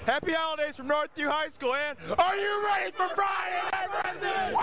Happy holidays from Northview High School, and are you ready for Friday Night Wrestling?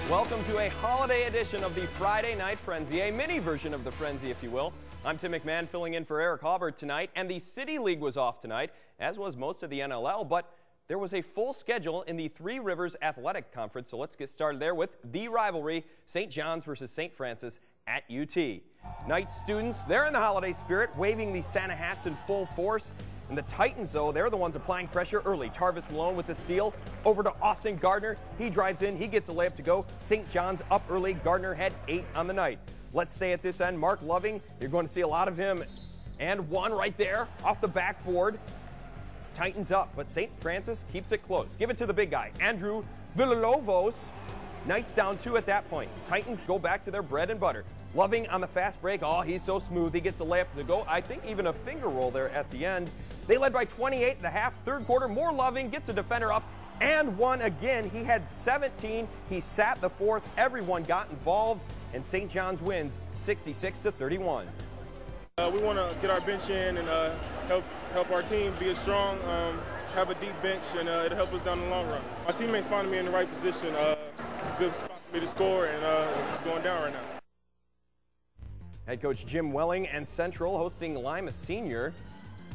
Welcome to a holiday edition of the Friday Night Frenzy, a mini version of the Frenzy, if you will. I'm Tim McMahon filling in for Eric Calvert tonight, and the City League was off tonight, as was most of the NLL, but there was a full schedule in the Three Rivers Athletic Conference, so let's get started there with the rivalry, St. John's versus St. Francis at UT. Knight students, they're in the holiday spirit, waving the Santa hats in full force. And the Titans, though, they're the ones applying pressure early. Tarvis Malone with the steal. Over to Austin Gardner. He drives in. He gets a layup to go. St. John's up early. Gardner had 8 on the night. Let's stay at this end. Mark Loving, you're going to see a lot of him. And one right there off the backboard. Titans up, but St. Francis keeps it close. Give it to the big guy, Andrew Villalobos. Knights down 2 at that point. Titans go back to their bread and butter. Loving on the fast break. Oh, he's so smooth. He gets a layup to go. I think even a finger roll there at the end. They led by 28 at the half. Third quarter, more Loving. Gets a defender up and one again. He had 17. He sat the fourth. Everyone got involved, and St. John's wins 66-31. We want to get our bench in and help our team be strong, have a deep bench, and it'll help us down the long run. My teammates finding me in the right position. Good spot for me to score, and it's going down right now. Head coach Jim Welling and Central hosting Lima Senior.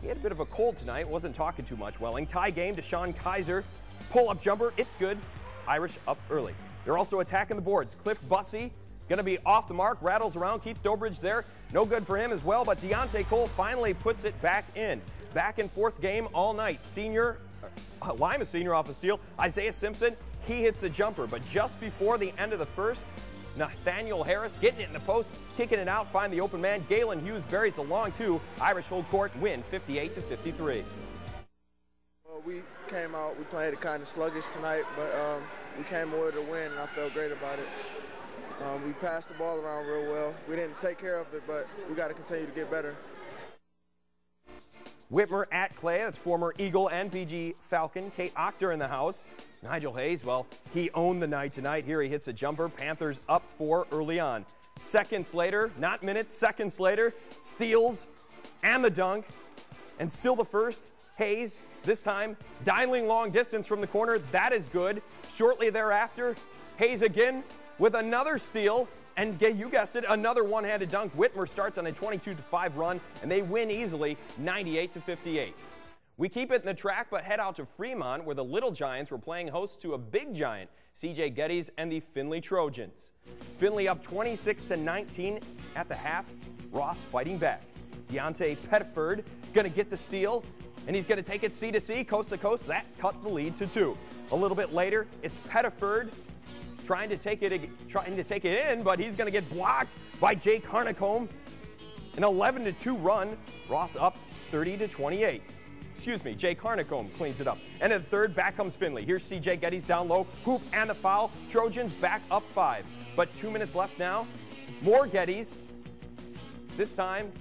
He had a bit of a cold tonight, wasn't talking too much. Welling. Tie game to Sean Kaiser. Pull-up jumper, it's good. Irish up early. They're also attacking the boards. Cliff Bussey going to be off the mark, rattles around. Keith Dobridge there, no good for him as well, but Deontay Cole finally puts it back in. Back and forth game all night. Lima Senior off a steal. Isaiah Simpson, he hits the jumper, but just before the end of the first, Nathaniel Harris getting it in the post, kicking it out, find the open man. Galen Hughes buries the long two. Irish hold court, win 58-53. Well, we came out, we played it kind of sluggish tonight, but we came away to win, and I felt great about it. We passed the ball around real well. We didn't take care of it, but we got to continue to get better. Whitmer at Clay, that's former Eagle and PG Falcon. Kate Octor in the house. Nigel Hayes, well, he owned the night tonight. Here he hits a jumper. Panthers up 4 early on. Seconds later, not minutes, seconds later, steals and the dunk. And still the first. Hayes, this time, dialing long distance from the corner. That is good. Shortly thereafter, Hayes again with another steal. And you guessed it, another one-handed dunk. Whitmer starts on a 22-5 run, and they win easily, 98-58. We keep it in the track, but head out to Fremont, where the Little Giants were playing host to a big giant, CJ Geddes and the Findlay Trojans. Findlay up 26-19 at the half. Ross fighting back. Deontay Pettiford going to get the steal, and he's going to take it C to C, coast to coast. That cut the lead to 2. A little bit later, it's Pettiford trying to take it in, but he's going to get blocked by Jake Harnicombe. An 11-2 run. Ross up 30-28. Excuse me, Jake Harnicombe cleans it up. And at the third, back comes Findlay. Here's CJ Geddes down low, hoop and the foul. Trojans back up 5. But 2 minutes left now. More Geddes. This time,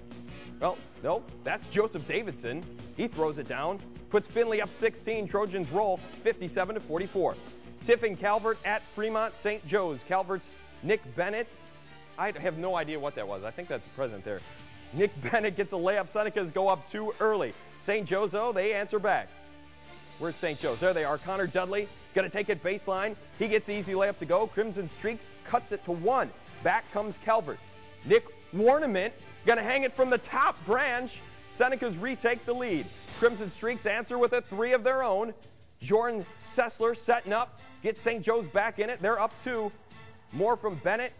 well, no, that's Joseph Davidson. He throws it down, puts Findlay up 16. Trojans roll 57-44. Tiffin Calvert at Fremont St. Joe's. Calvert's Nick Bennett. I have no idea what that was. I think that's a present there. Nick Bennett gets a layup. Senecas go up 2 early. St. Joe's, though, they answer back. Where's St. Joe's? There they are. Connor Dudley going to take it baseline. He gets easy layup to go. Crimson Streaks cuts it to 1. Back comes Calvert. Nick Warnament going to hang it from the top branch. Senecas retake the lead. Crimson Streaks answer with a 3 of their own. Jordan Sessler setting up. Gets St. Joe's back in it. They're up 2. More from Bennett.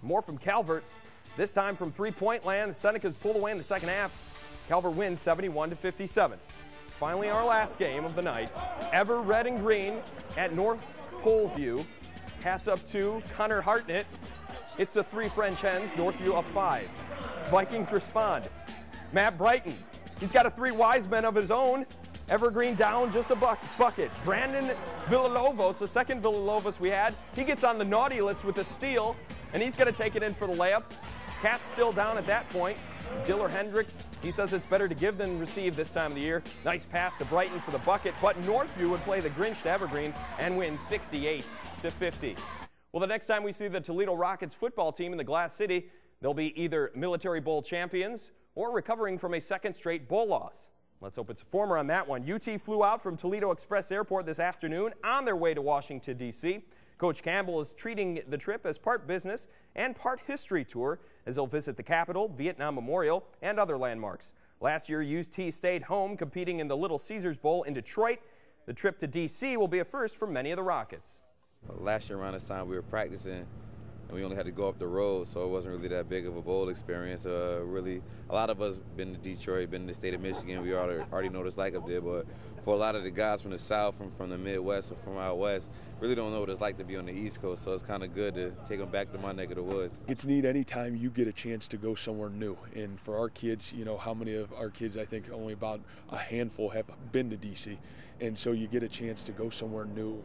More from Calvert. This time from three-point land. The Senecas pulled away in the second half. Calvert wins 71-57. Finally, our last game of the night. Ever Red and Green at North Poleview. Cats up 2. Connor Hartnett. It's the 3 French Hens. Northview up 5. Vikings respond. Matt Brighton. He's got a 3 wise men of his own. Evergreen down just a bucket. Brandon Villalobos, the second Villalobos we had, he gets on the naughty list with a steal, and he's going to take it in for the layup. Cats still down at that point. Diller Hendricks, he says it's better to give than receive this time of the year. Nice pass to Brighton for the bucket, but Northview would play the Grinch to Evergreen and win 68-50. Well, the next time we see the Toledo Rockets football team in the Glass City, they'll be either Military Bowl champions or recovering from a second straight bowl loss. Let's hope it's a former on that one. UT flew out from Toledo Express Airport this afternoon on their way to Washington, D.C. Coach Campbell is treating the trip as part business and part history tour as they'll visit the Capitol, Vietnam Memorial, and other landmarks. Last year, UT stayed home competing in the Little Caesars Bowl in Detroit. The trip to D.C. will be a first for many of the Rockets. Last year around this time we were practicing and we only had to go up the road, so it wasn't really that big of a bowl experience. Really, a lot of us been to Detroit, been to the state of Michigan. We already know what it's like up there, but for a lot of the guys from the South, from the Midwest, or from out West, really don't know what it's like to be on the East Coast, so it's kind of good to take them back to my neck of the woods. It's neat anytime you get a chance to go somewhere new, and for our kids, you know, how many of our kids, I think only about a handful have been to D.C., and so you get a chance to go somewhere new.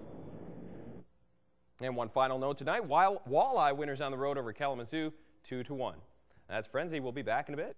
And one final note tonight, walleye winners on the road over Kalamazoo, 2-1. That's Frenzy. We'll be back in a bit.